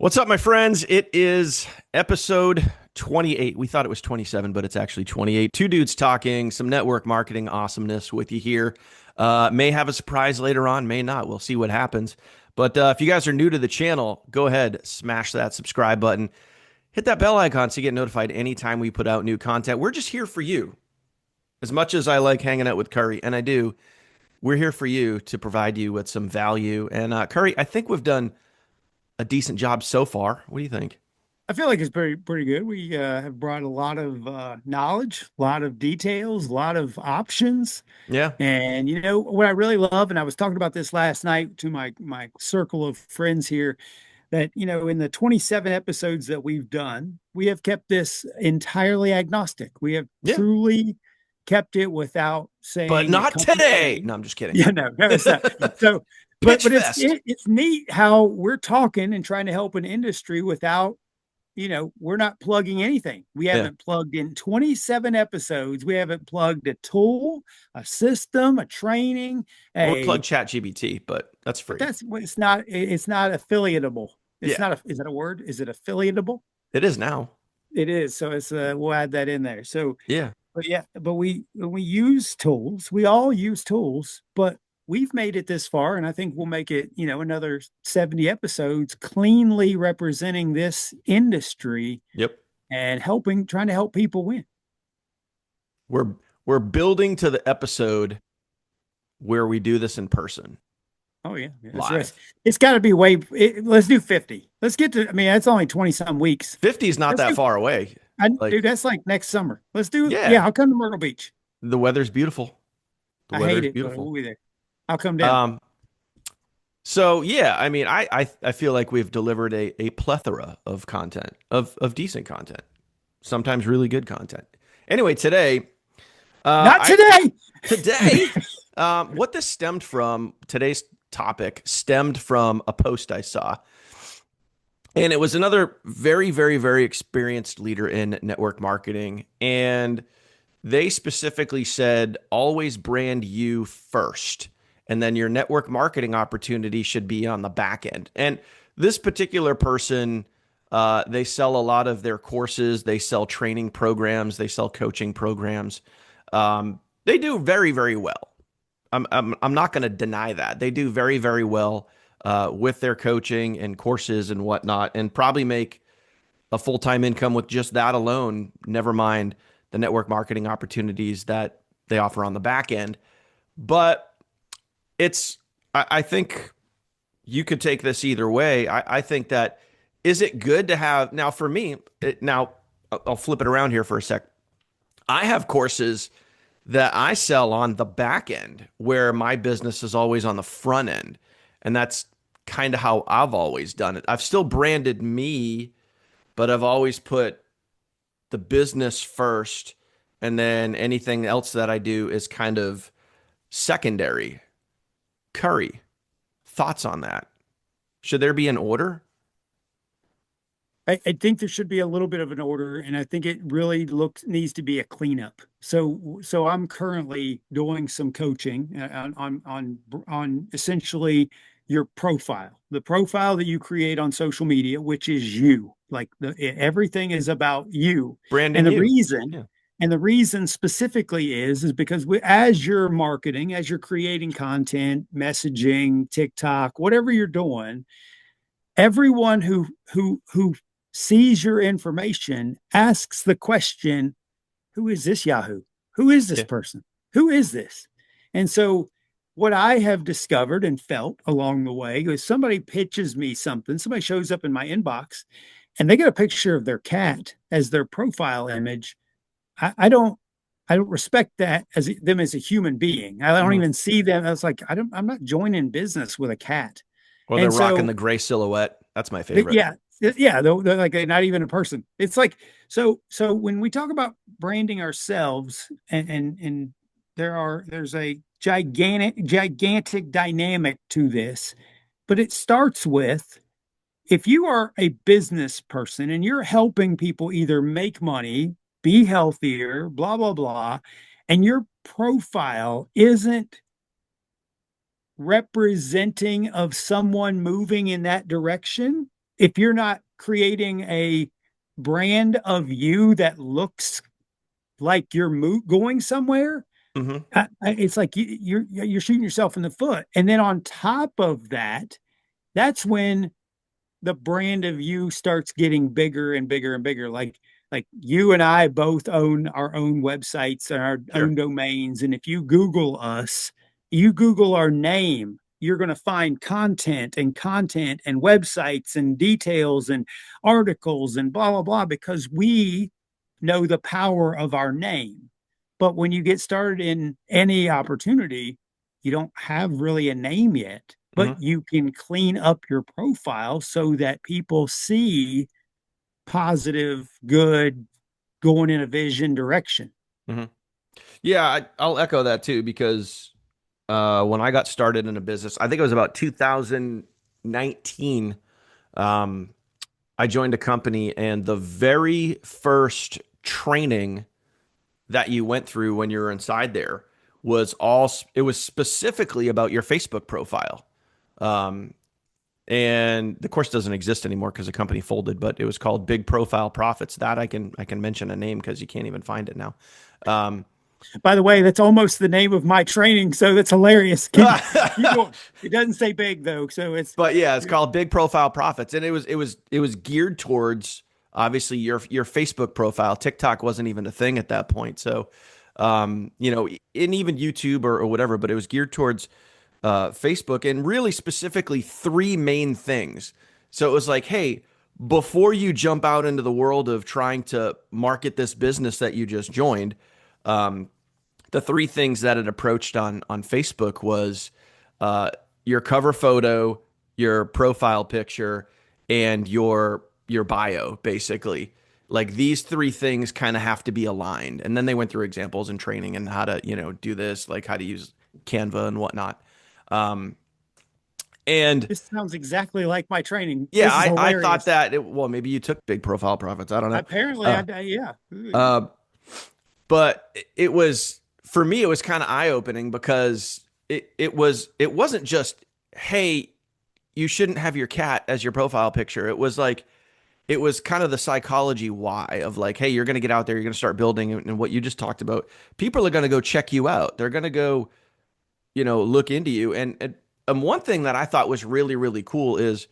What's up, my friends? It is episode 28. We thought it was 27, but it's actually 28. Two dudes talking some network marketing awesomeness with you here. May have a surprise later on, may not. We'll see what happens. But if you guys are new to the channel, go ahead, smash that subscribe button. Hit that bell icon so you get notified anytime we put out new content. We're just here for you. As much as I like hanging out with Curry, and I do, we're here for you to provide you with some value. And Curry, I think we've done a decent job so far. What do you think? I feel like it's pretty good. We have brought a lot of knowledge, a lot of details, a lot of options. Yeah. And you know what I really love, and I was talking about this last night to my circle of friends here, that in the 27 episodes that we've done, we have kept this entirely agnostic. We have Yeah. truly kept it without But saying a not company today. No, name. I'm just kidding. Yeah, no, it's not. So, but Pitch but it's Fest. it's neat how we're talking and trying to help an industry without we're not plugging anything. We Yeah. haven't plugged in 27 episodes. We haven't plugged a tool, a system, a training, Well, we plug a ChatGPT, but that's but free. that's it's not affiliatable. It's Yeah, not a is that a word? Is it affiliatable? it is now. It is. So it's we'll add that in there. So Yeah. but yeah, but we use tools. We all use tools, but we've made it this far, and I think we'll make it, another 70 episodes cleanly representing this industry Yep. and trying to help people win. We're we're building to the episode where we do this in person, Oh yeah, yeah. live. It's got to be let's do 50. Let's get to. I mean, that's only 20 some weeks. 50 is not Let's that do. far away. Dude, Like, that's like next summer. Let's do. yeah, Yeah, I'll come to Myrtle Beach. the weather's beautiful. The I hate weather's it, but we'll beautiful. be there. I'll come down. Um, so yeah, I mean, I feel like we've delivered a plethora of content, of decent content, sometimes really good content. Anyway, today, Not I today. today, what this stemmed from, today's topic stemmed from a post I saw. And it was another very, very, very experienced leader in network marketing. And they specifically said, always brand you first. And then your network marketing opportunity should be on the back end. And this particular person, they sell a lot of their courses, they sell training programs, they sell coaching programs. They do very, very well. I'm not going to deny that they do very, very well with their coaching and courses and whatnot, and probably make a full time income with just that alone. Never mind the network marketing opportunities that they offer on the back end. But it's, I think you could take this either way. I think that, is it good to have, now for me, now I'll flip it around here for a sec. I have courses that I sell on the back end where my business is always on the front end. And that's kind of how I've always done it. I've still branded me, but I've always put the business first. And then anything else that I do is kind of secondary. Curry, thoughts on that? Should there be an order? I think there should be a little bit of an order, and I think it really looks needs to be a cleanup. So I'm currently doing some coaching on essentially your profile, the profile that you create on social media, which is you. Like everything is about you, and Branding the you. reason. Yeah. And the reason specifically is because as you're marketing, as you're creating content, messaging, TikTok, whatever you're doing, everyone who sees your information asks the question, who is this Yahoo? Who is this Yeah. person? Who is this? And so what I have discovered and felt along the way is somebody pitches me something, somebody shows up in my inbox and they get a picture of their cat as their profile image. I don't respect that as them as a human being. I don't Mhm. even see them. I was like, I'm not joining business with a cat. Or they're And rocking so the gray silhouette. That's my favorite. yeah, yeah, they're like not even a person. It's like so when we talk about branding ourselves and there's a gigantic dynamic to this, but it starts with if you are a business person and you're helping people either make money, be healthier, blah blah blah, and your profile isn't representing of someone moving in that direction, if you're not creating a brand of you that looks like you're going somewhere, Hmm. it's like you're shooting yourself in the foot. And then on top of that, that's when the brand of you starts getting bigger and bigger and bigger. Like you and I both own our own websites and our Sure. own domains. And if you Google us, you Google our name, you're going to find content and websites and details and articles and blah, blah, blah, because we know the power of our name. But when you get started in any opportunity, you don't have really a name yet, but Hmm. you can clean up your profile so that people see positive, good, going in a vision direction. Hmm. Yeah, I'll echo that too because when I got started in a business, I think it was about 2019. Um, I joined a company, and the very first training that you went through when you were inside there it was specifically about your Facebook profile. Um, and the course doesn't exist anymore because the company folded, but it was called Big Profile Profits. That I can mention a name because you can't even find it now. Um, By the way, that's almost the name of my training, so that's hilarious. Keep going. It doesn't say big though, so it's but yeah, it's called Big Profile Profits, and it was geared towards obviously your Facebook profile. TikTok wasn't even a thing at that point, so and even YouTube or whatever, but it was geared towards Facebook, and really specifically three main things. So it was like, hey, before you jump out into the world of trying to market this business that you just joined, um, the three things that it approached on Facebook was uh, your cover photo, your profile picture, and your bio, basically. Like these three things kind of have to be aligned. And then they went through examples and training and how to, do this, like how to use Canva and whatnot. Um, and this sounds exactly like my training. yeah, This is I thought hilarious. that well, maybe you took Big Profile Profits. I don't know. Apparently, Uh, yeah. uh, but it was for me, it was kind of eye opening because it wasn't just, hey, you shouldn't have your cat as your profile picture. It was like it was kind of the psychology why of like, hey, you're going to get out there, you're going to start building, and what you just talked about. People are going to go check you out. They're going to go, look into you. And one thing that I thought was really really cool is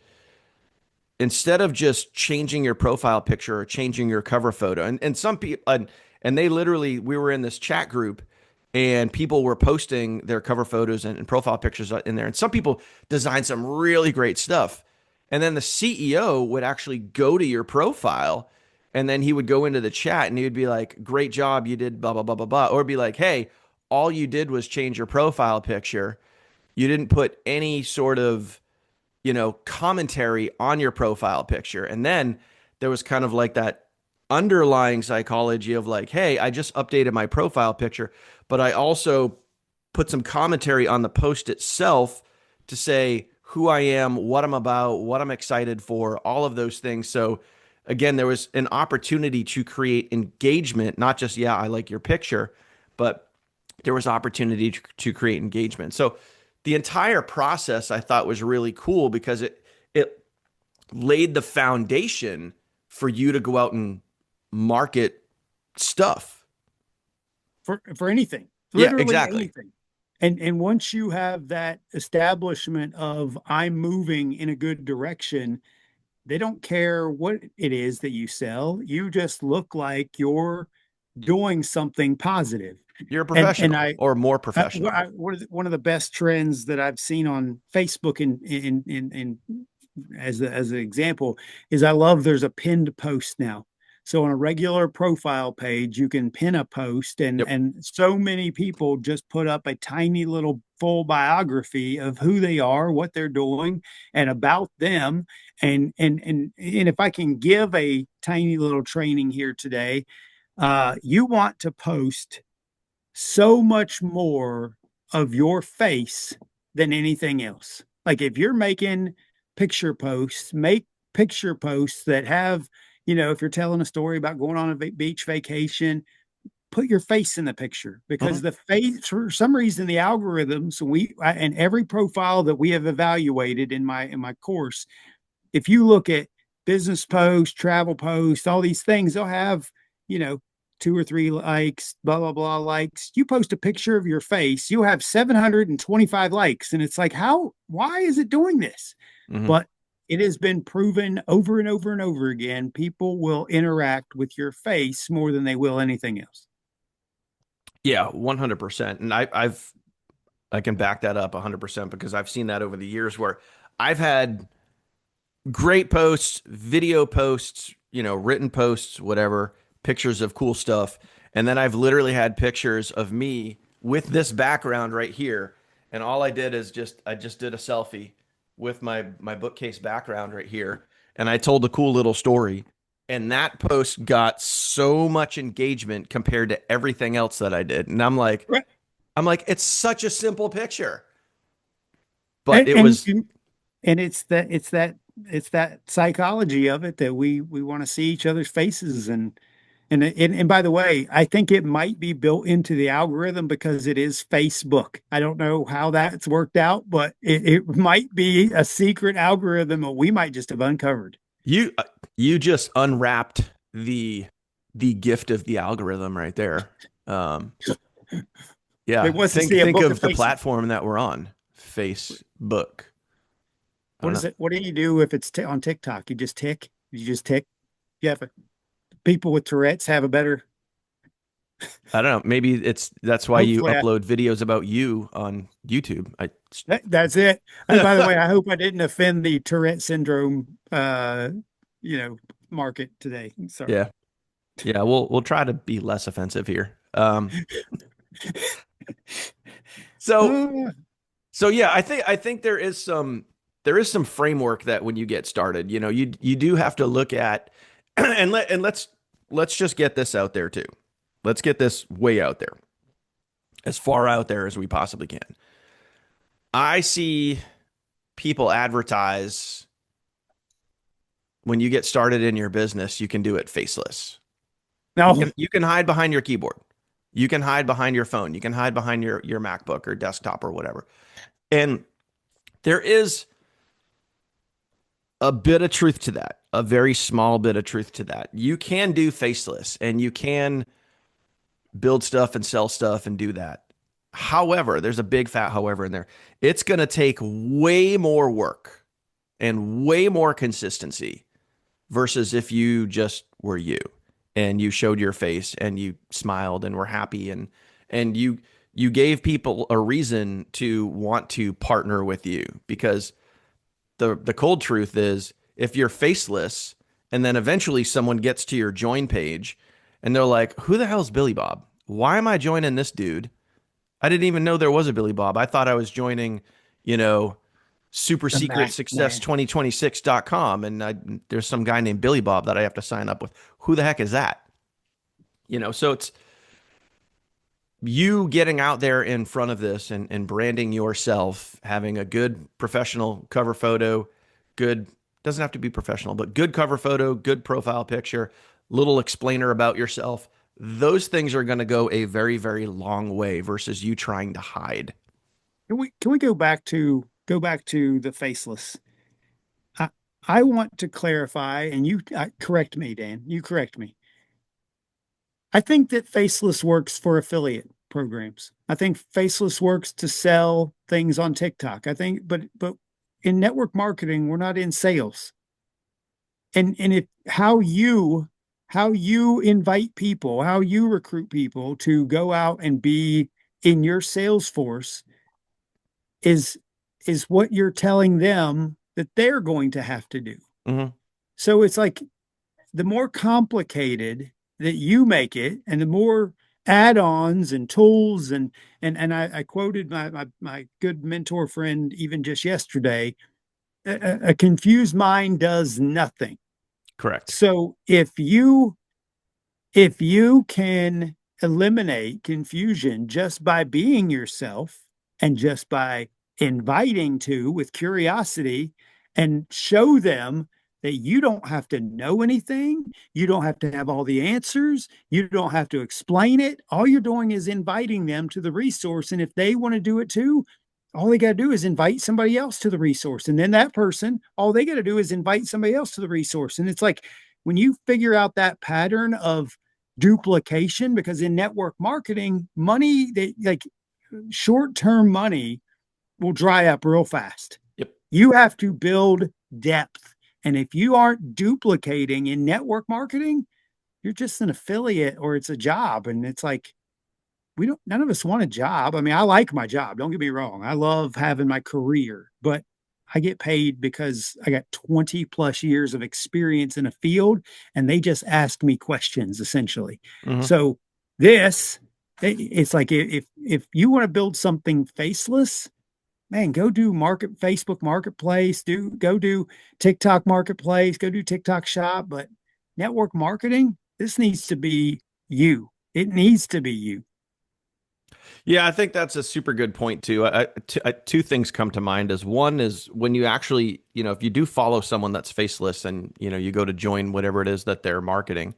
instead of just changing your profile picture or changing your cover photo, and some people and they literally, we were in this chat group and people were posting their cover photos and profile pictures in there, and some people designed some really great stuff, and then the CEO would actually go to your profile, and then he would go into the chat and he would be like, great job, you did blah blah blah blah blah, or be like, hey, all you did was change your profile picture, you didn't put any sort of commentary on your profile picture. And then there was kind of like that underlying psychology of like, hey, I just updated my profile picture, but I also put some commentary on the post itself to say who I am, what I'm about, what I'm excited for, all of those things. So again, there was an opportunity to create engagement, not just, yeah, I like your picture, but there was opportunity to create engagement. So the entire process I thought was really cool because it laid the foundation for you to go out and market stuff. For anything, Yeah, literally exactly. anything. And once you have that establishment of I'm moving in a good direction, they don't care what it is that you sell. You just look like you're doing something positive. You're a And professional or more professional. one of the best trends that I've seen on Facebook in as an example is I love there's a pinned post now. So on a regular profile page, you can pin a post, Yep. and so many people just put up a tiny little full biography of who they are, what they're doing, and about them. And if I can give a tiny little training here today, you want to post so much more of your face than anything else. Like if you're making picture posts, make picture posts that have, if you're telling a story about going on a beach vacation, put your face in the picture, because Mhm. the face, for some reason, the algorithms, and every profile that we have evaluated in my course, if you look at business posts, travel posts, all these things, they'll have, you know, 2 or 3 likes, blah, blah, blah likes. You post a picture of your face, you have 725 likes. And it's like, why is it doing this? Hmm. But it has been proven over and over and over again. People will interact with your face more than they will anything else. Yeah, 100%. And I can back that up 100% because I've seen that over the years where I've had great posts, video posts, written posts, whatever, pictures of cool stuff. And then I've literally had pictures of me with this background right here. And all I did is I just did a selfie with my bookcase background right here. And I told a cool little story. And that post got so much engagement compared to everything else that I did. And Right. I'm like, it's such a simple picture. But And it and, was, and it's that psychology of it that we want to see each other's faces. And by the way, I think it might be built into the algorithm because it is Facebook. I don't know how that's worked out, but it might be a secret algorithm that we might just have uncovered. you you just unwrapped the gift of the algorithm right there. Um, It yeah, wants to see a think book of of the faces. platform that we're on, Facebook. I What don't is know. it? What do you do if it's on TikTok? You just tick. You just tick. Yeah, but people with Tourette's have a better. I don't know. Maybe that's why you Hopefully, upload videos about you on YouTube. that's it. And by the way, I hope I didn't offend the Tourette syndrome, you know, market today. Sorry. Yeah, yeah. We'll try to be less offensive here. So Uh, So yeah, I think there is some framework that when you get started, you do have to look at and let's just get this out there too. Let's get this way out there. As far out there as we possibly can. I see people advertise when you get started in your business, you can do it faceless. no, You can hide behind your keyboard. You can hide behind your phone. You can hide behind your MacBook or desktop or whatever. And there is a bit of truth to that, a very small bit of truth to that. You can do faceless and you can build stuff and sell stuff and do that. However, there's a big fat however in there. It's going to take way more work and way more consistency versus if you just were you and you showed your face and you smiled and were happy and you gave people a reason to want to partner with you because the cold truth is if you're faceless and then eventually someone gets to your join page and they're like, who the hell's Billy Bob? Why am I joining this dude? I didn't even know there was a Billy Bob. I thought I was joining, you know, super the secret Mac success man. 2026.com and there's some guy named Billy Bob that I have to sign up with. Who the heck is that? So it's you getting out there in front of this and branding yourself, having a good professional cover photo, good, doesn't have to be professional, but good cover photo, good profile picture, little explainer about yourself. Those things are going to go a very, very long way versus you trying to hide. Can we go back to the faceless? I I want to clarify, and you correct me, Dan. You correct me. I think that Faceless works for affiliate programs. I think Faceless works to sell things on TikTok. I think, but in network marketing, we're not in sales. And if how you invite people, how you recruit people to go out and be in your sales force is is what you're telling them that they're going to have to do. Mm-hmm. So it's like the more complicated that you make it and the more add-ons and tools and I quoted my good mentor friend even just yesterday, a confused mind does nothing. Correct. So if you can eliminate confusion just by being yourself and just by inviting to with curiosity and show them that you don't have to know anything, you don't have to have all the answers, you don't have to explain it. All you're doing is inviting them to the resource. And if they want to do it too, all they got to do is invite somebody else to the resource. And then that person, all they got to do is invite somebody else to the resource. And it's like when you figure out that pattern of duplication, because in network marketing, money, that like short term money will dry up real fast. Yep. You have to build depth. And if you aren't duplicating in network marketing, you're just an affiliate or it's a job. And it's like, none of us want a job. I mean, I like my job. Don't get me wrong. I love having my career, but I get paid because I got 20 plus years of experience in a field and they just ask me questions essentially. Mm-hmm. So this, it's like if you want to build something faceless, man, go do Facebook Marketplace, go do TikTok Marketplace, go do TikTok Shop. But network marketing, this needs to be you. It needs to be you. Yeah, I think that's a super good point too. Two things come to mind. As one is when you actually, if you do follow someone that's faceless and you go to join whatever it is that they're marketing,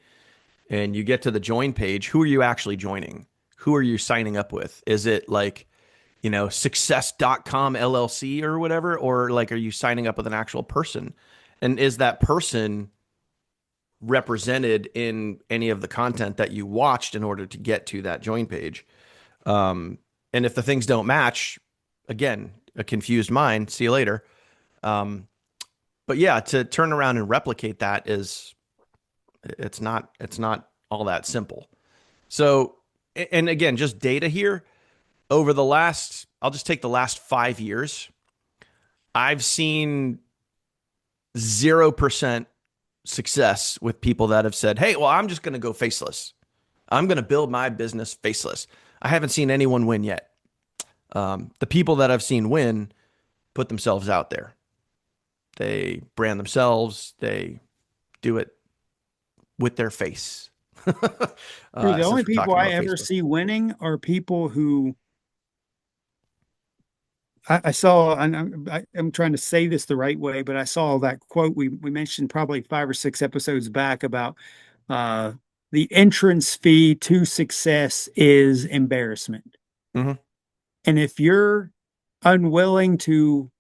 and you get to the join page, who are you actually joining? Who are you signing up with? Is it like, success.com LLC or whatever? Or like, are you signing up with an actual person? And is that person represented in any of the content that you watched in order to get to that join page? And if the things don't match, again, a confused mind, see you later. But yeah, to turn around and replicate that it's not all that simple. So, and again, just data here over I'll just take the last 5 years. I've seen 0% success with people that have said, "Hey, well, I'm just going to go faceless. I'm going to build my business faceless." I haven't seen anyone win yet. The people that I've seen win put themselves out there. They brand themselves. They do it with their face. The only people I ever see winning are people who I saw, and I'm trying to say this the right way, but I saw that quote we mentioned probably 5 or 6 episodes back about uh, the entrance fee to success is embarrassment. Mm-hmm. And if you're unwilling to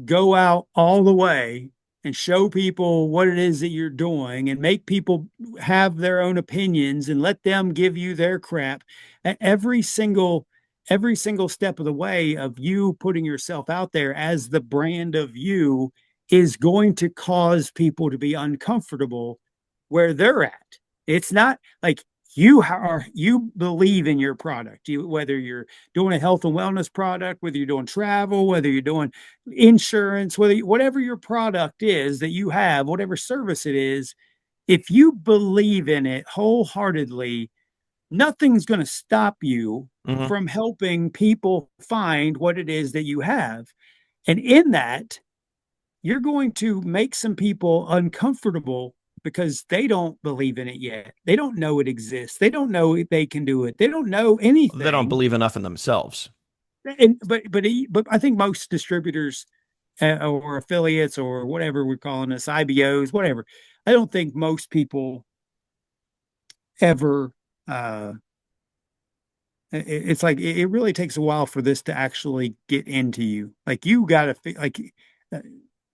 go out all the way and show people what it is that you're doing and make people have their own opinions and let them give you their crap at every single step of the way of you putting yourself out there as the brand of you is going to cause people to be uncomfortable where they're at. It's not like you believe in your product, whether you're doing a health and wellness product, whether you're doing travel, whether you're doing insurance, whatever your product is that you have, whatever service it is, if you believe in it wholeheartedly, nothing's going to stop you Mm-hmm. from helping people find what it is that you have. And in that, you're going to make some people uncomfortable because they don't believe in it yet. They don't know it exists. They don't know if they can do it. They don't know They don't anything. believe enough in themselves. And but I think most distributors or affiliates or whatever we're calling us, IBOs, whatever. I don't think most people ever. It's like it really takes a while for this to actually get into you. Like you got to like uh,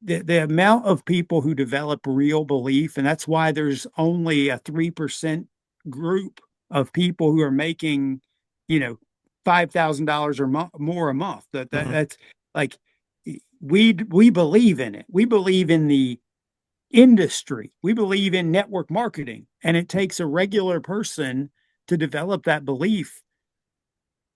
the amount of people who develop real belief, and that's why there's only a 3% group of people who are making, you know, $5,000 or more a month. Mm-hmm. That's like we believe in it. We believe in the industry. We believe in network marketing, and it takes a regular person to develop that belief,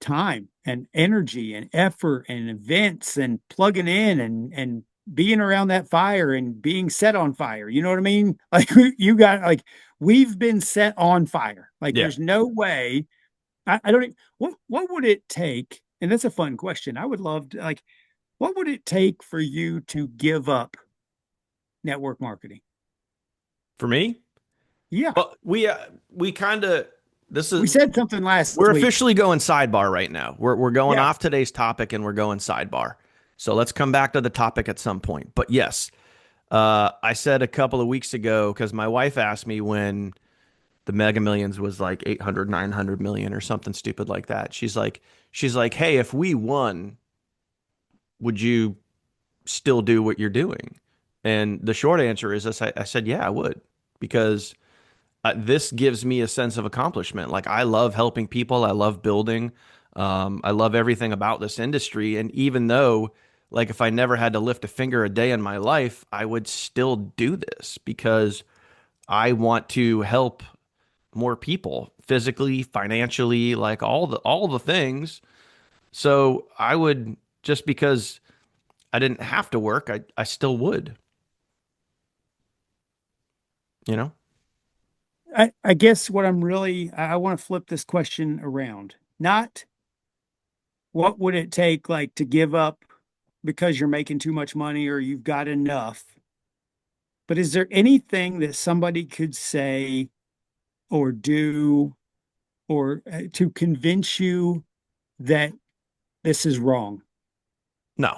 time and energy and effort and events and plugging in and being around that fire and being set on fire. You know what I mean? Like you got like we've been set on fire. Like Yeah. there's no way. I don't even, what would it take? And that's a fun question. I would love to like what would it take for you to give up network marketing? For me, Yeah. well, we kind of this We is said something last we're week. officially going sidebar right now. We're going Yeah. off today's topic and we're going sidebar. So let's come back to the topic at some point. But yes, I said a couple of weeks ago because my wife asked me when the Mega Millions was like 800, 900 million or something stupid like that. She's like, hey, if we won would you still do what you're doing? And the short answer is I said, yeah, I would, because this gives me a sense of accomplishment. Like I love helping people. I love building. I love everything about this industry. And even though, like, if I never had to lift a finger a day in my life, I would still do this because I want to help more people physically, financially, like all the things. So I would, just because I didn't have to work, I still would, you know? I guess what I want to flip this question around. Not what would it take like to give up because you're making too much money or you've got enough, but is there anything that somebody could say or do or to convince you that this is wrong? No,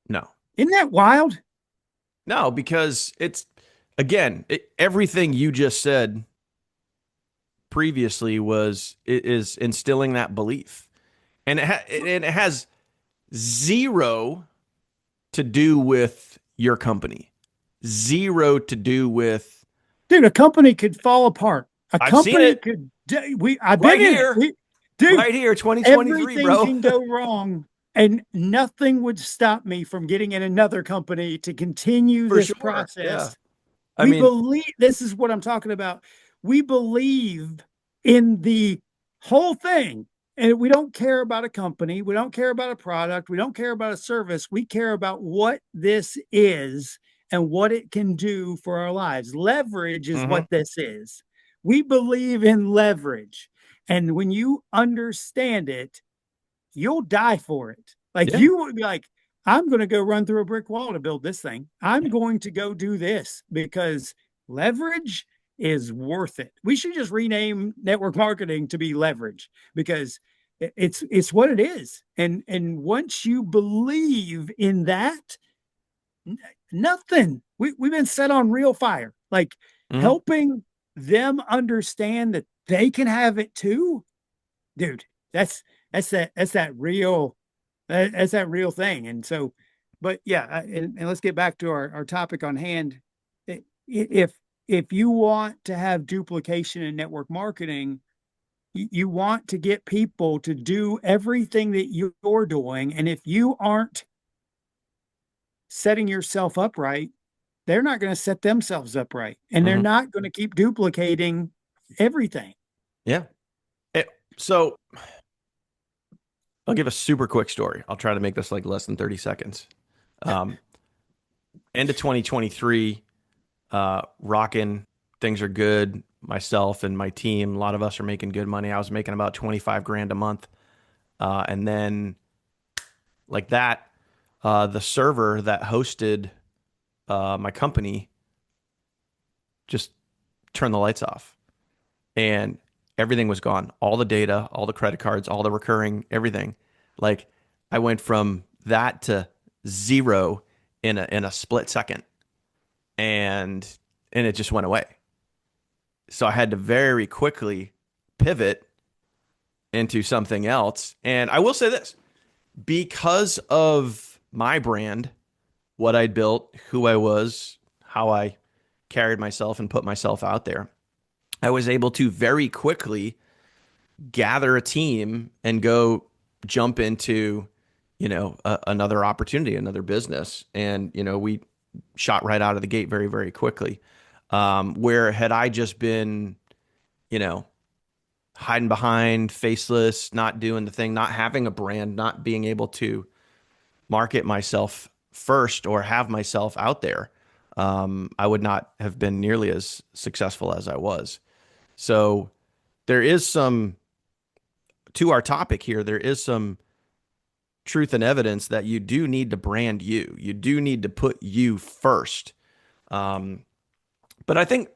no, Isn't that wild? no, because it's, again, everything you just said previously is instilling that belief. And it has zero to do with your company, zero to do with, Dude, a company could fall apart. A I've seen company it could, I've been right in it. here, Dude, right here, 2023, everything bro. can go wrong, and nothing would stop me from getting in another company to continue For this sure. Yeah. process. I We mean, believe this is what I'm talking about. We believe in the whole thing. And we don't care about a company. We don't care about a product. We don't care about a service. We care about what this is and what it can do for our lives. Leverage is mhm. what this is. We believe in leverage. And when you understand it, you'll die for it. Like Yeah. you would be like, I'm going to go run through a brick wall to build this thing. I'm going to go do this because leverage is worth it. We should just rename network marketing to be leverage because it's what it is. And once you believe in that, nothing. We've been set on real fire. Like Mhm. helping them understand that they can have it too, dude. That's that's that real that's that real thing. And so, but yeah, and let's get back to our topic on hand. If you want to have duplication in network marketing, you want to get people to do everything that you're doing, and if you aren't setting yourself up right, they're not going to set themselves up right, and they're Mhm. not going to keep duplicating everything. Yeah. Eh, so I'll give a super quick story. I'll try to make this like less than 30 seconds. Um, End of 2023, rocking, things are good. Myself and my team, a lot of us are making good money. I was making about 25 grand a month. And then like that, the server that hosted my company just turned the lights off and everything was gone. All the data, all the credit cards, all the recurring, everything. Like I went from that to zero in a split second, and it just went away. So I had to very quickly pivot into something else. And I will say this, because of my brand, what I'd built, who I was, how I carried myself and put myself out there, I was able to very quickly gather a team and go jump into, another opportunity, another business. And, we shot right out of the gate very, very quickly. Where had I just been, you know, hiding behind, faceless, not doing the thing, not having a brand, not being able to market myself first or have myself out there, I would not have been nearly as successful as I was. So there is some, to our topic here, there is some truth and evidence that you do need to brand you. You do need to put you first. Um, but I think,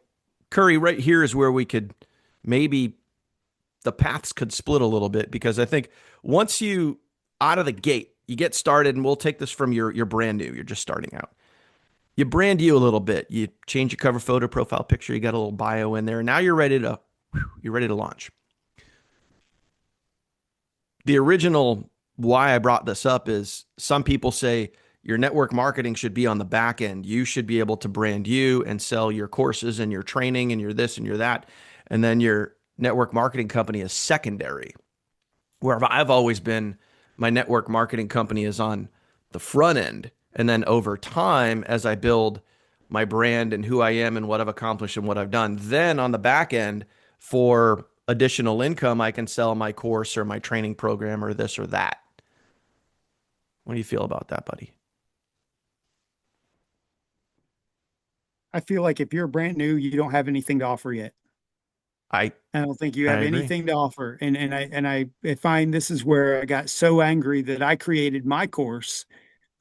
Curry, right here is where we could maybe the paths could split a little bit, because I think once you out of the gate, you get started, and we'll take this from you're brand new, you're just starting out. You brand you a little bit. You change your cover photo, profile picture, you got a little bio in there. Now you're ready to launch. The original why I brought this up is some people say your network marketing should be on the back end. You should be able to brand you and sell your courses and your training and your this and your that. And then your network marketing company is secondary. Where I've always been, my network marketing company is on the front end. And then over time, as I build my brand and who I am and what I've accomplished and what I've done, then on the back end for additional income, I can sell my course or my training program or this or that. What do you feel about that, buddy? I feel like if you're brand new, you don't have anything to offer yet. I I don't think you I have agree. anything to offer. And I find this is where I got so angry that I created my course.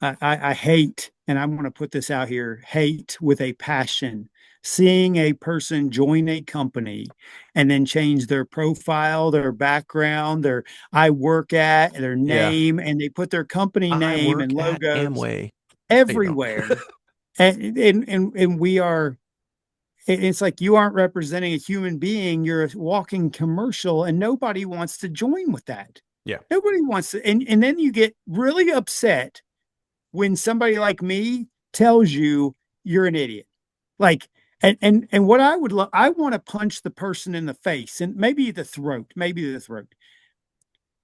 I hate, and I'm going to put this out here, hate with a passion, seeing a person join a company and then change their profile, their background, their I work at, their Yeah. name, and they put their company I name and work at logos Amway. They don't. everywhere. And we are, it's like you aren't representing a human being, you're a walking commercial, and nobody wants to join with that. Yeah. Nobody wants to, and then you get really upset when somebody like me tells you you're an idiot. Like, and what I would love, I want to punch the person in the face and maybe the throat.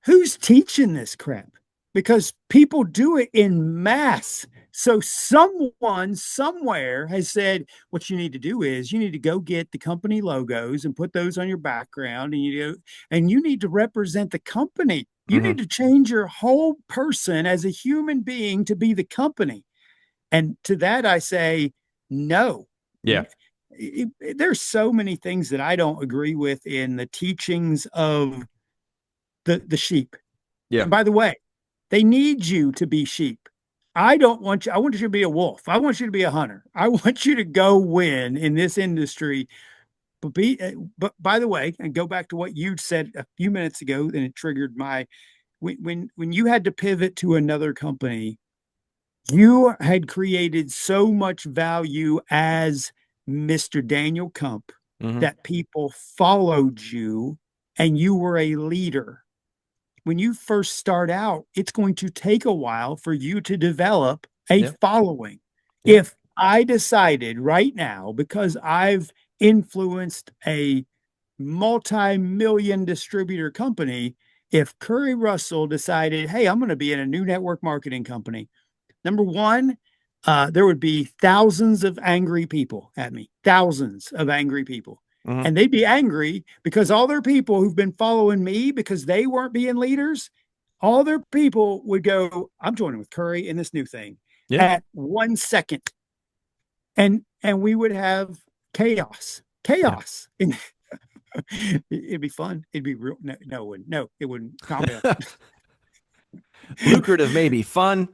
Who's teaching this crap? Because people do it in mass. So someone somewhere has said what you need to do is you need to go get the company logos and put those on your background, and you need to represent the company. You Hmm. need to change your whole person as a human being to be the company. And to that I say no. Yeah. There's so many things that I don't agree with in the teachings of the sheep. Yeah. And by the way, they need you to be sheep. I don't want you, I want you to be a wolf. I want you to be a hunter. I want you to go win in this industry. But by the way, and go back to what you said a few minutes ago, and it triggered my when you had to pivot to another company, you had created so much value as Mr. Daniel Kump Hmm. that people followed you and you were a leader. When you first start out, it's going to take a while for you to develop a Yeah. following. Yeah. If I decided right now, because I've influenced a multi-million distributor company, if Curry Russell decided, hey, I'm going to be in a new network marketing company, number one, there would be thousands of angry people at me, thousands of angry people. Hmm. And they'd be angry because all their people who've been following me because they weren't being leaders, all their people would go, I'm joining with Curry in this new thing Yeah. at 1 second. And we would have chaos, Yeah. chaos. And it'd be fun. It'd be real. No, no, it wouldn't. Calm down. Lucrative, maybe fun.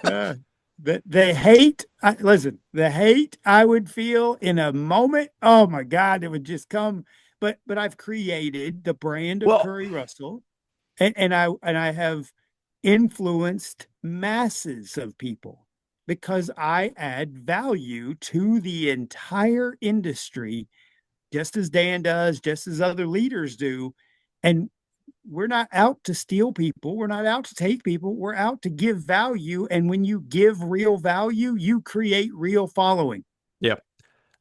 uh, the hate, listen, the hate I would feel in a moment, oh my God, it would just come. But I've created the brand of Well, Curry Russell, and I have influenced masses of people because I add value to the entire industry, just as Dan does, just as other leaders do. And we're not out to steal people. We're not out to take people. We're out to give value. And when you give real value, you create real following. yeah.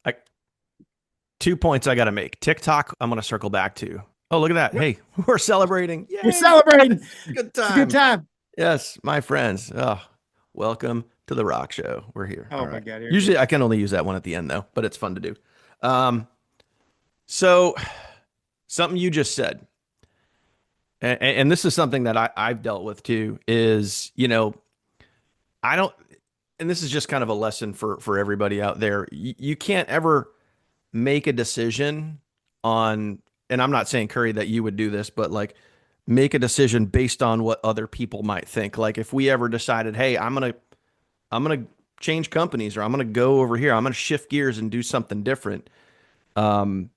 I, 2 points I got to make. TikTok, I'm going to circle back to. Oh, look at that. Yep. Hey, we're celebrating. We're Yay. celebrating. Good It's a good time. time. Yes, my friends. Oh, welcome to the rock show. We're here. Oh All my right. God. Here it Usually goes. I can only use that one at the end though, but it's fun to do. Um, so something you just said, and this is something that I've dealt with too, is, I don't, and this is just kind of a lesson for everybody out there. You can't ever make a decision on, and I'm not saying Curry that you would do this, but like make a decision based on what other people might think. Like if we ever decided, hey, I'm gonna change companies or I'm gonna go over here, I'm gonna shift gears and do something different. Um,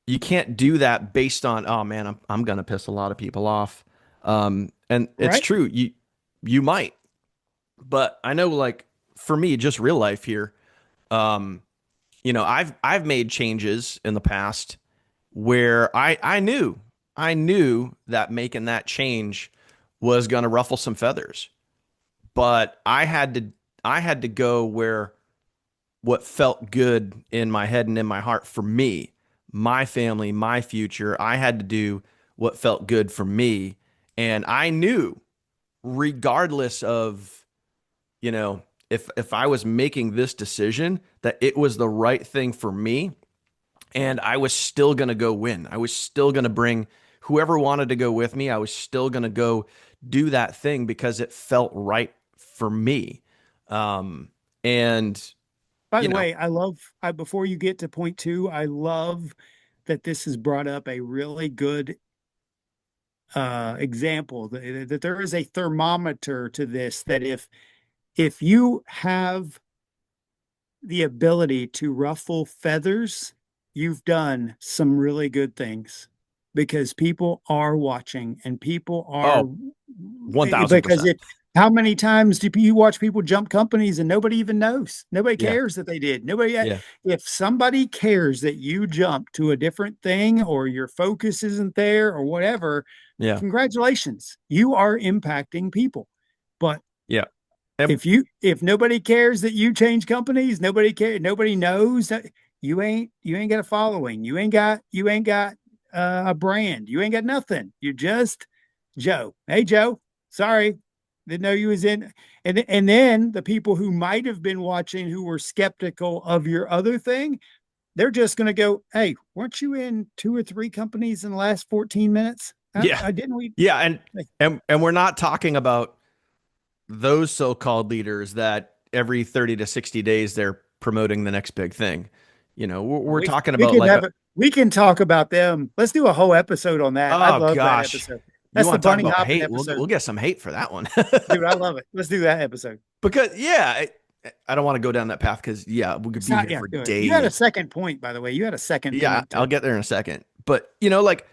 you can't do that based on, oh man, I'm gonna piss a lot of people off. And it's Right. true, you might, but I know like for me, just real life here, um, I've made changes in the past where I knew that making that change was going to ruffle some feathers, but I had to go where what felt good in my head and in my heart for me, my family, my future. I had to do what felt good for me. And I knew, regardless of, if I was making this decision, that it was the right thing for me. And I was still going to go win. I was still going to bring whoever wanted to go with me. I was still going to go do that thing because it felt right for me. And, By you the know, way, before you get to point two, I love that this has brought up a really good example that there is a thermometer to this, that if you have the ability to ruffle feathers, you've done some really good things, because people are watching and people are, oh, because 1000%. if how many times do you watch people jump companies and nobody even knows? Nobody Yeah. cares that they did. Nobody, Yeah. if somebody cares that you jump to a different thing or your focus isn't there or whatever, Yeah. congratulations, you are impacting people. But Yeah. And if nobody cares that you change companies, nobody knows that you ain't got a following, you ain't got a brand, you ain't got nothing. You just Joe. Hey Joe, sorry, didn't know you was in. And then the people who might have been watching, who were skeptical of your other thing, they're just going to go, hey, weren't you in two or three companies in the last 14 minutes? yeah. I didn't we? Yeah. And we're not talking about those so-called leaders that every 30 to 60 days they're promoting the next big thing. We're We talking we about can like have it. We can talk about them. Let's do a whole episode on that. I oh love that gosh, episode. you That's the want to talk bunny about hopping hate? We'll episode. get some hate for that one. Dude, I love it. Let's do that episode. Because yeah, I don't want to go down that path because yeah, we could It's be not, here yeah, for do it. You had a days. second point, by the way. You had a second Yeah, point I'll to get there in a second. But like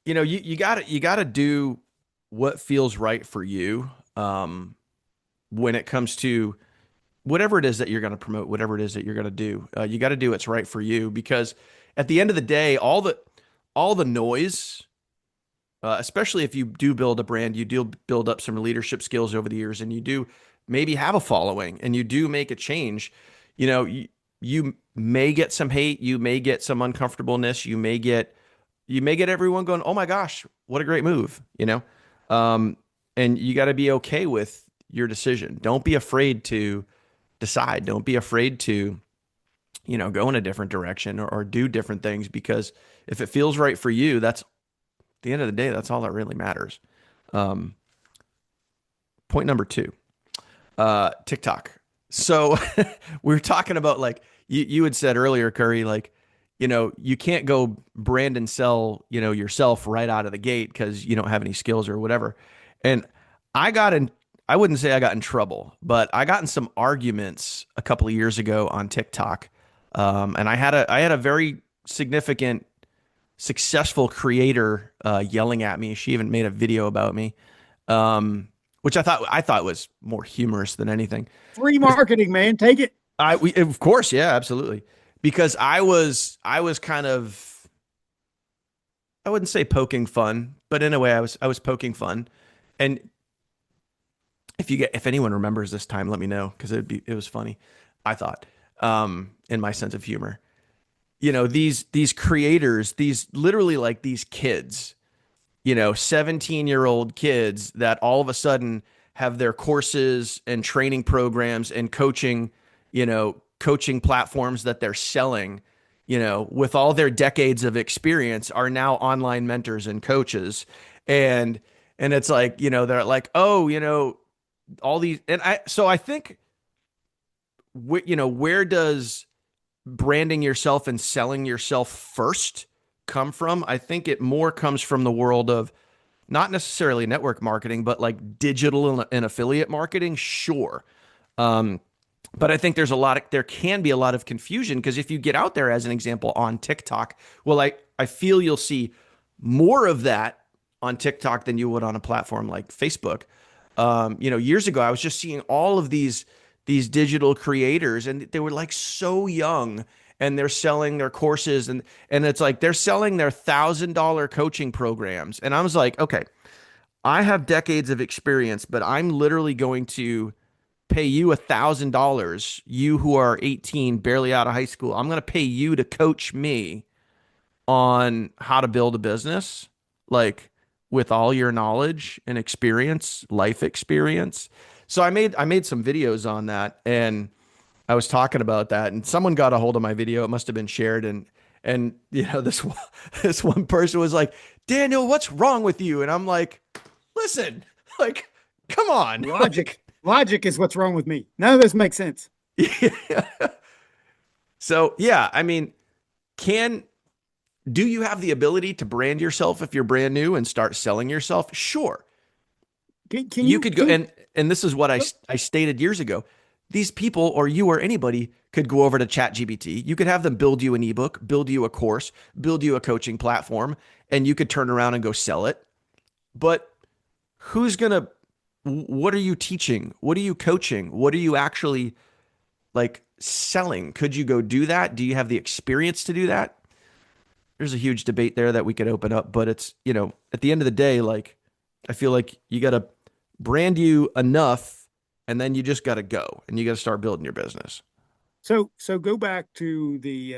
you gotta do what feels right for you. When it comes to whatever it is that you're going to promote, whatever it is that you're going to do, you got to do what's right for you. Because at the end of the day, all the noise, especially if you do build a brand, you do build up some leadership skills over the years, and you do maybe have a following, and you do make a change. You may get some hate, you may get some uncomfortableness, you may get everyone going, "Oh my gosh, what a great move!" Um, and you got to be okay with your decision. Don't be afraid to decide. Don't be afraid to, go in a different direction or do different things, because if it feels right for you, that's at the end of the day, that's all that really matters. Um, Point number two, TikTok. So we were talking about, like, you had said earlier, Curry, like, you can't go brand and sell, yourself right out of the gate because you don't have any skills or whatever. And I got in, I wouldn't say I got in trouble, but I got in some arguments a couple of years ago on TikTok. And I had a very significant, successful creator yelling at me. She even made a video about me, which I thought was more humorous than anything. free marketing, man. Take it. Of course, yeah, absolutely. Because I was kind of, I wouldn't say poking fun, but in a way I was poking fun. And if anyone remembers this time, let me know, because it was funny, I thought, in my sense of humor. These creators, these literally, like, these kids, 17-year-old kids that all of a sudden have their courses and training programs and coaching platforms that they're selling, with all their decades of experience, are now online mentors and coaches. And it's like, they're like, oh, all these, and I think, where does branding yourself and selling yourself first come from? I think it more comes from the world of not necessarily network marketing, but like digital and affiliate marketing. Sure. But I think there can be a lot of confusion, because if you get out there, as an example, on TikTok, well, I feel you'll see more of that on TikTok than you would on a platform like Facebook. Years ago, I was just seeing all of these digital creators, and they were like so young, and they're selling their courses, and it's like they're selling their $1,000 coaching programs. And I was like, okay, I have decades of experience, but I'm literally going to pay you $1,000, you who are 18, barely out of high school. I'm going to pay you to coach me on how to build a business, like with all your knowledge and experience, life experience. So I made some videos on that, and I was talking about that, and someone got a hold of my video. It must have been shared, and this this one person was like, "Daniel, what's wrong with you?" And I'm like, "Listen, like, come on." Logic is what's wrong with me. None of this makes sense. Yeah. So, yeah, I mean, can do you have the ability to brand yourself if you're brand new and start selling yourself? Sure. Can You you could go, can and this is what I stated years ago. These people, or you or anybody, could go over to ChatGPT. You could have them build you an ebook, build you a course, build you a coaching platform, and you could turn around and go sell it. But who's gonna what are you teaching? What are you coaching? What are you actually like selling? Could you go do that? Do you have the experience to do that? There's a huge debate there that we could open up, but it's, at the end of the day, like, I feel like you got to brand you enough, and then you just got to go and you got to start building your business. so go back to the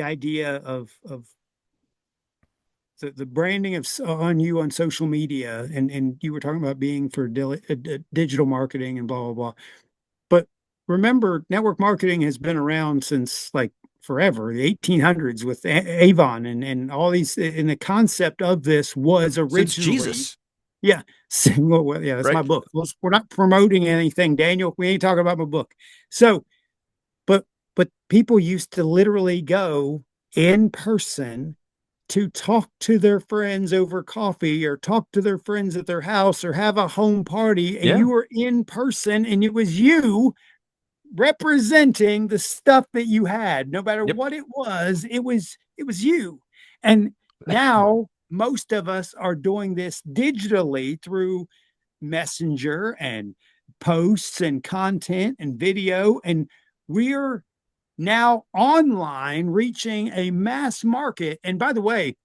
idea of the branding on you on social media, and you were talking about being for digital marketing and blah blah blah. But remember, network marketing has been around since like forever, the 1800s with Avon and all these. And the concept of this was Since originally, Jesus, yeah, well, yeah, that's my right? book. We're not promoting anything, Daniel. We ain't talking about my book. So, but people used to literally go in person to talk to their friends over coffee or talk to their friends at their house or have a home party, and Yeah. you were in person and it was you representing the stuff that you had. No matter Yep. what it was you. And now most of us are doing this digitally through messenger and posts and content and video, and we're now online reaching a mass market. And by the way,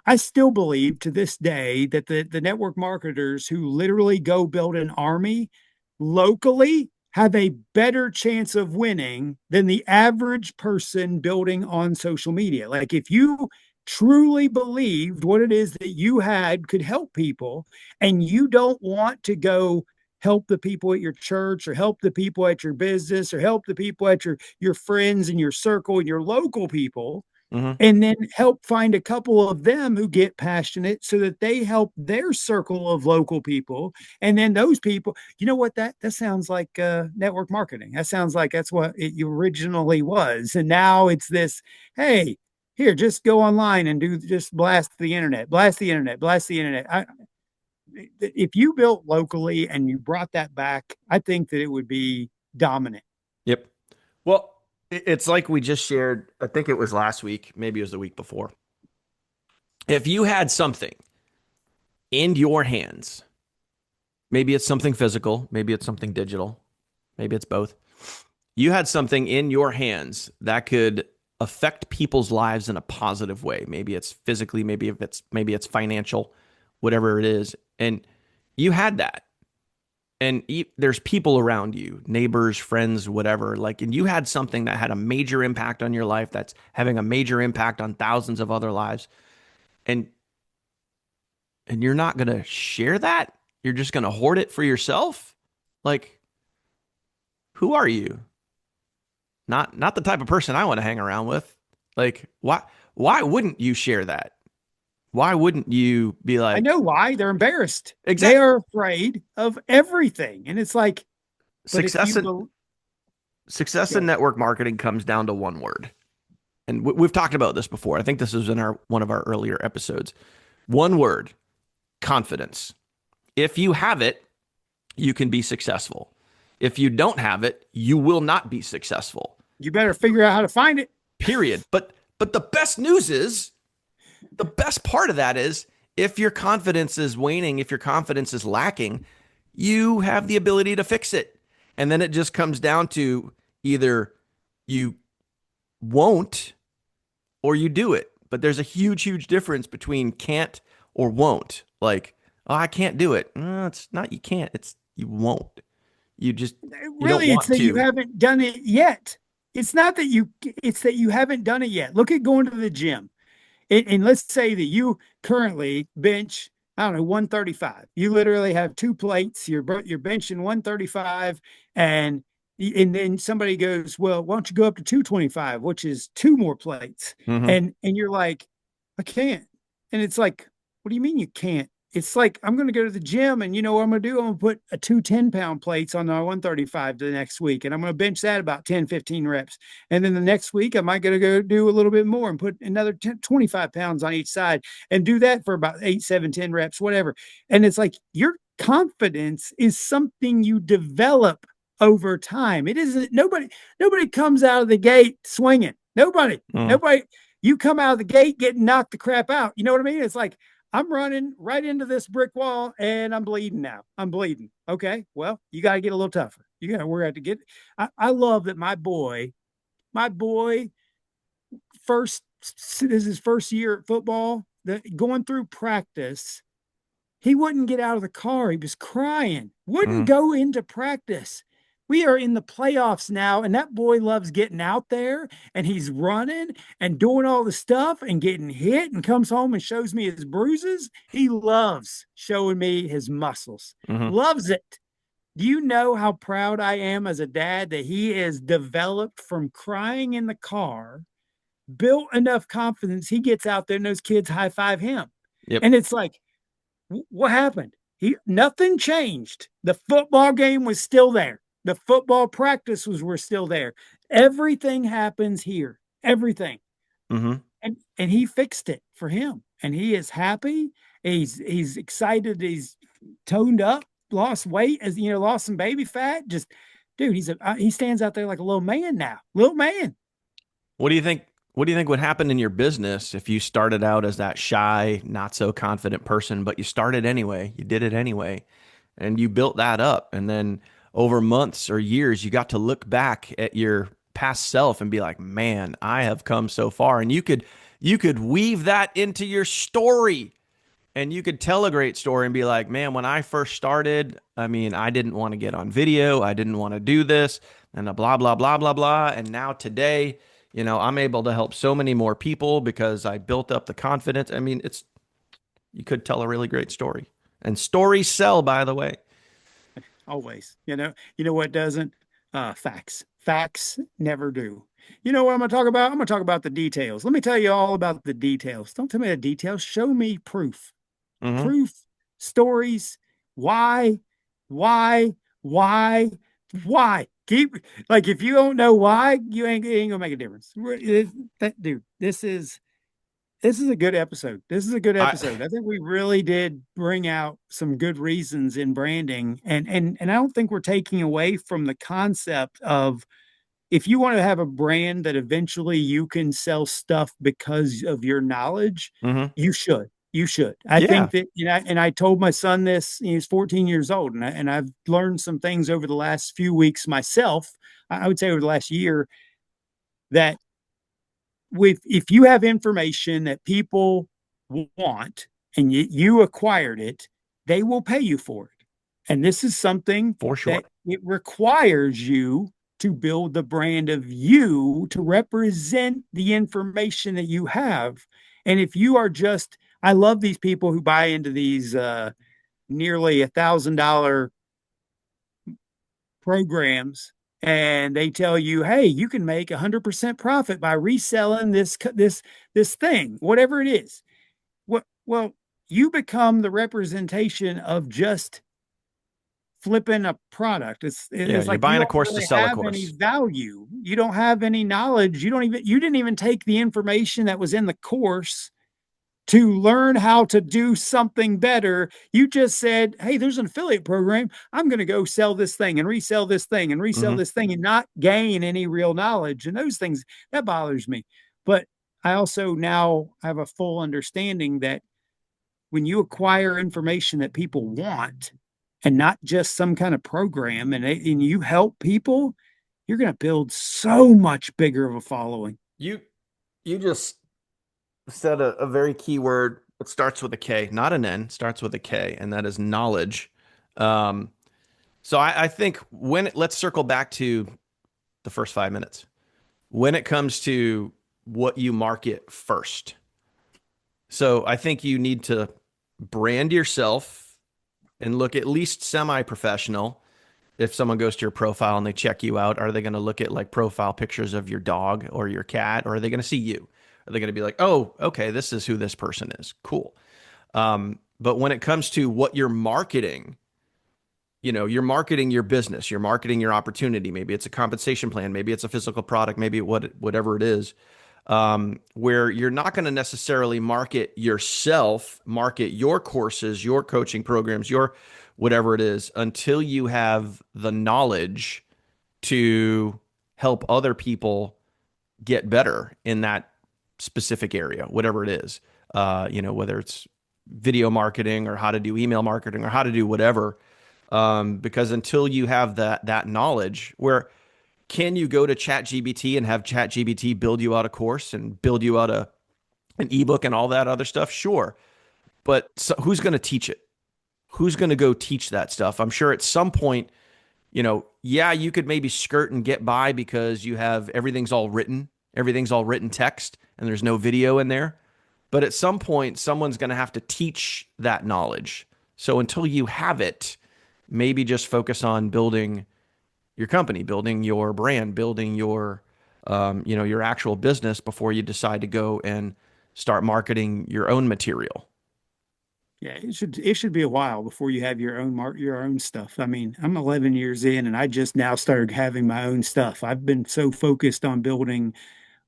I still believe to this day that the network marketers who literally go build an army locally have a better chance of winning than the average person building on social media. Like, if you truly believed what it is that you had could help people, and you don't want to go help the people at your church or help the people at your business or help the people at your friends and your circle and your local people, Hmm. and then help find a couple of them who get passionate so that they help their circle of local people. And then those people, you know what, that sounds like network marketing. That sounds like that's what it originally was. And now it's this, hey, here, just go online and just blast the internet, blast the internet, blast the internet. If you built locally and you brought that back, I think that it would be dominant. Yep. Well, it's like we just shared, I think it was last week, maybe it was the week before. If you had something in your hands, maybe it's something physical, maybe it's something digital, maybe it's both. You had something in your hands that could affect people's lives in a positive way. Maybe it's physically, maybe it's financial, whatever it is. And you had that. And there's people around you, neighbors, friends, whatever, like, and you had something that had a major impact on your life that's having a major impact on thousands of other lives. And you're not going to share that? You're just going to hoard it for yourself? Like, who are you? Not the type of person I want to hang around with. Like, why wouldn't you share that? Why wouldn't you be I like, know why. They're embarrassed. They exact are afraid of everything. And it's like, but if success you in believe, success in yeah, network marketing comes down to one word. And we've talked about this before. I think this was in our one of our earlier episodes. One word: confidence. If you have it, you can be successful. If you don't have it, you will not be successful. you better figure out how to find it. Period. But the best news is, the best part of that is, if your confidence is waning, if your confidence is lacking, you have the ability to fix it. And then it just comes down to either you won't or you do it. But there's a huge, huge difference between can't or won't. Like, Oh, I can't do it. No, it's not you can't. It's you won't. You just you don't Really, it's want that you to. haven't done it yet. It's not that it's that you haven't done it yet. Look at going to the gym. And let's say that you currently bench, I don't know, 135. You literally have two plates. You're benching 135, and then somebody goes, "Well, why don't you go up to 225, which is two more plates?" Hmm. And you're like, "I can't." And it's like, "What do you mean you can't?" It's like I'm going to go to the gym, and you know what I'm going to do? I'm going to put a two 10-pound plates on my 135 the next week, and I'm going to bench that about 10, 15 reps. And then the next week, I might gonna go do a little bit more and put another 10, 25 pounds on each side and do that for about 8, 7, 10 reps, whatever. And it's like your confidence is something you develop over time. It isn't nobody comes out of the gate swinging. Hmm. Nobody, you come out of the gate getting knocked the crap out. You know what I mean? It's like I'm running right into this brick wall and I'm bleeding now. I'm bleeding. Okay. Well, you got to get a little tougher. You got to work out to get. I love that my boy first this is his first year at football, that going through practice, he wouldn't get out of the car. He was crying, wouldn't Hmm. go into practice. We are in the playoffs now, and that boy loves getting out there and he's running and doing all the stuff and getting hit and comes home and shows me his bruises. He loves showing me his muscles, Hmm. loves it. Do you know how proud I am as a dad that he is developed from crying in the car, built enough confidence, he gets out there and those kids high five him. Yep. And it's like, what happened? Nothing changed. The football game was still there. The football practice were still there. Everything happens here. Everything. Hmm. And he fixed it for him. And he is happy. He's excited. He's toned up, lost weight, as you know, lost some baby fat. Just dude, he stands out there like a little man now. Little man. What do you think? What do you think would happen in your business if you started out as that shy, not so confident person, but you started anyway, you did it anyway, and you built that up, and then over months or years, you got to look back at your past self and be like, "Man, I have come so far." And you could weave that into your story, and you could tell a great story and be like, "Man, when I first started, I mean, I didn't want to get on video, I didn't want to do this, and a blah blah blah blah blah, and now today." I'm able to help so many more people because I built up the confidence. I mean, you could tell a really great story. And stories sell, by the way. Always. You know what doesn't? Facts. Facts never do. You know what I'm gonna talk about? I'm gonna talk about the details. Let me tell you all about the details. Don't tell me the details. Show me proof. Hmm. Proof, stories, why, why, why, why. Keep like if you don't know why, you ain't gonna make a difference. Dude, this is a good episode. This is a good I episode. I think we really did bring out some good reasons in branding, and I don't think we're taking away from the concept of if you want to have a brand that eventually you can sell stuff because of your knowledge, hmm you should. You should. I Yeah. think that, and I told my son this, he's 14 years old, and I've learned some things over the last few weeks myself. I would say over the last year that with if you have information that people want and you acquired it, they will pay you for it. And this is something For sure. that it requires you to build the brand of you to represent the information that you have. And if you are just, I love these people who buy into these nearly $1,000 programs and they tell you, hey, you can make 100% profit by reselling this thing, whatever it is. Well, you become the representation of just flipping a product. Yeah. It's You're like you buying a don't course to really sell a have any course. value. You don't have any knowledge. You didn't even take the information that was in the course to learn how to do something better. You just said, hey, there's an affiliate program. I'm going to go sell this thing and resell this thing and resell Hmm. this thing and not gain any real knowledge. And those things, that bothers me. But I also now have a full understanding that when you acquire information that people want and not just some kind of program and you help people, you're going to build so much bigger of a following. You you just said a very key word. It starts with a K, not an N. Starts with a K, and that is knowledge. Um, so I think let's circle back to the first 5 minutes. When it comes to what you market first, so I think you need to brand yourself and look at least semi-professional. If someone goes to your profile and they check you out, are they going to look at like profile pictures of your dog or your cat, or are they going to see you? Are they going to be like, oh, okay, this is who this person is? Cool. But when it comes to what you're marketing, you're marketing your business, you're marketing your opportunity. Maybe it's a compensation plan, maybe it's a physical product, maybe whatever it is, where you're not going to necessarily market yourself, market your courses, your coaching programs, your whatever it is, until you have the knowledge to help other people get better in that specific area, whatever it is. Whether it's video marketing or how to do email marketing or how to do whatever. Because until you have that knowledge, where can you go to ChatGPT and have ChatGPT build you out a course and build you out an ebook and all that other stuff? Sure. But who's going to teach it? Who's going to go teach that stuff? I'm sure at some point, yeah, you could maybe skirt and get by because you have everything's all written text, and there's no video in there. But at some point, someone's going to have to teach that knowledge. So until you have it, maybe just focus on building your company, building your brand, building your actual business before you decide to go and start marketing your own material. Yeah, it should be a while before you have your own stuff. I mean, I'm 11 years in, and I just now started having my own stuff. I've been so focused on building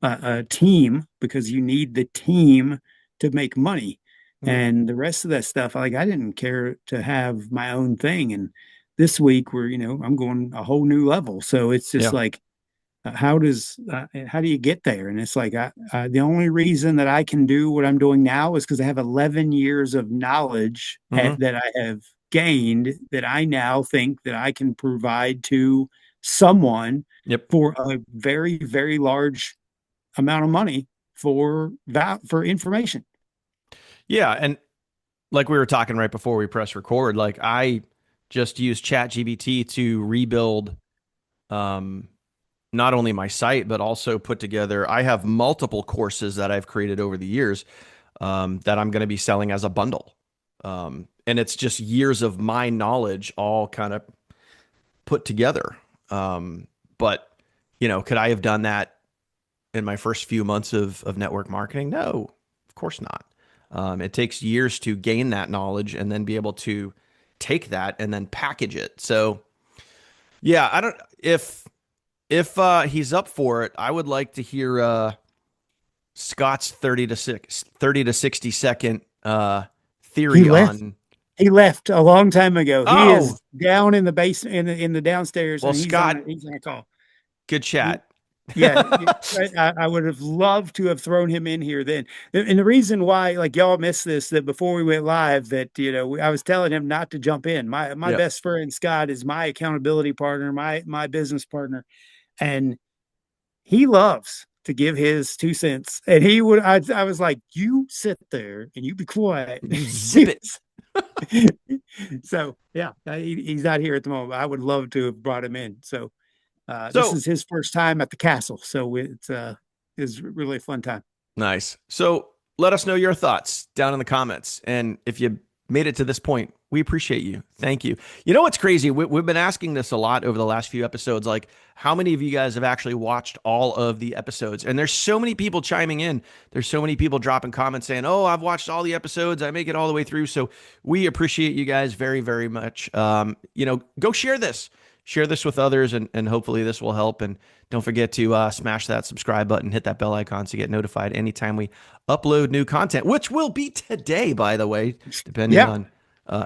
a team, because you need the team to make money, and the rest of that stuff, like, I didn't care to have my own thing. And this week, I'm going a whole new level. So it's just Yeah. like, how do you get there? And it's like, the only reason that I can do what I'm doing now is because I have 11 years of knowledge Mm-hmm. that I have gained, that I now think that I can provide to someone Yep. for a very, very large amount of money for information. Yeah. And like we were talking right before we press record, like I just used ChatGPT to rebuild um, not only my site, but also put together. I have multiple courses that I've created over the years that I'm going to be selling as a bundle. And it's just years of my knowledge all kind of put together. But, could I have done that in my first few months of network marketing? No, of course not. It takes years to gain that knowledge and then be able to take that and then package it. So, yeah, I don't if he's up for it, I would like to hear Scott's 30 to 60 second He theory left. on. He left a long time ago. He Oh, is down in the base in the downstairs, well, and Scott, he's on a call. good chat. Yeah, I would have loved to have thrown him in here then. And the reason why, like, y'all missed this, that before we went live, that I was telling him not to jump in. My Yep. best friend Scott is my accountability partner, my business partner, and he loves to give his 2 cents. And he would, I was like, you sit there and you be quiet. You zip it. So yeah, he's not here at the moment. I would love to have brought him in. So this So is his first time at the castle, so it's really a fun time. nice. So let us know your thoughts down in the comments. And if you made it to this point, we appreciate you. Thank you. You know what's crazy? We've been asking this a lot over the last few episodes. Like, how many of you guys have actually watched all of the episodes? And there's so many people chiming in. There's so many people dropping comments saying, "Oh, I've watched all the episodes. I make it all the way through." So we appreciate you guys very, very much. Go share this. Share this with others, and hopefully this will help. And don't forget to smash that subscribe button, hit that bell icon to get notified anytime we upload new content, which will be today, by the way, depending Yeah, on.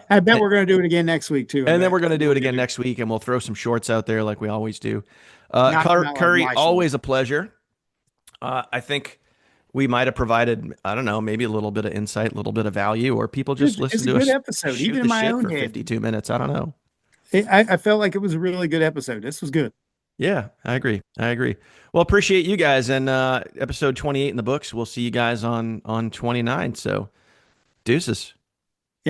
I bet we're going to do it again next week too. And then we're going to do it again next week, and we'll throw some shorts out there like we always do. Not Curry, like always a pleasure. I think we might have provided, I don't know, maybe a little bit of insight, a little bit of value, or people just it's listen a to good us episode, shoot even the in my shit own for head. 52 minutes. I don't know. I felt like it was a really good episode. This was good. Yeah, I agree. Well, appreciate you guys. And episode 28 in the books. We'll see you guys on 29. So Deuces.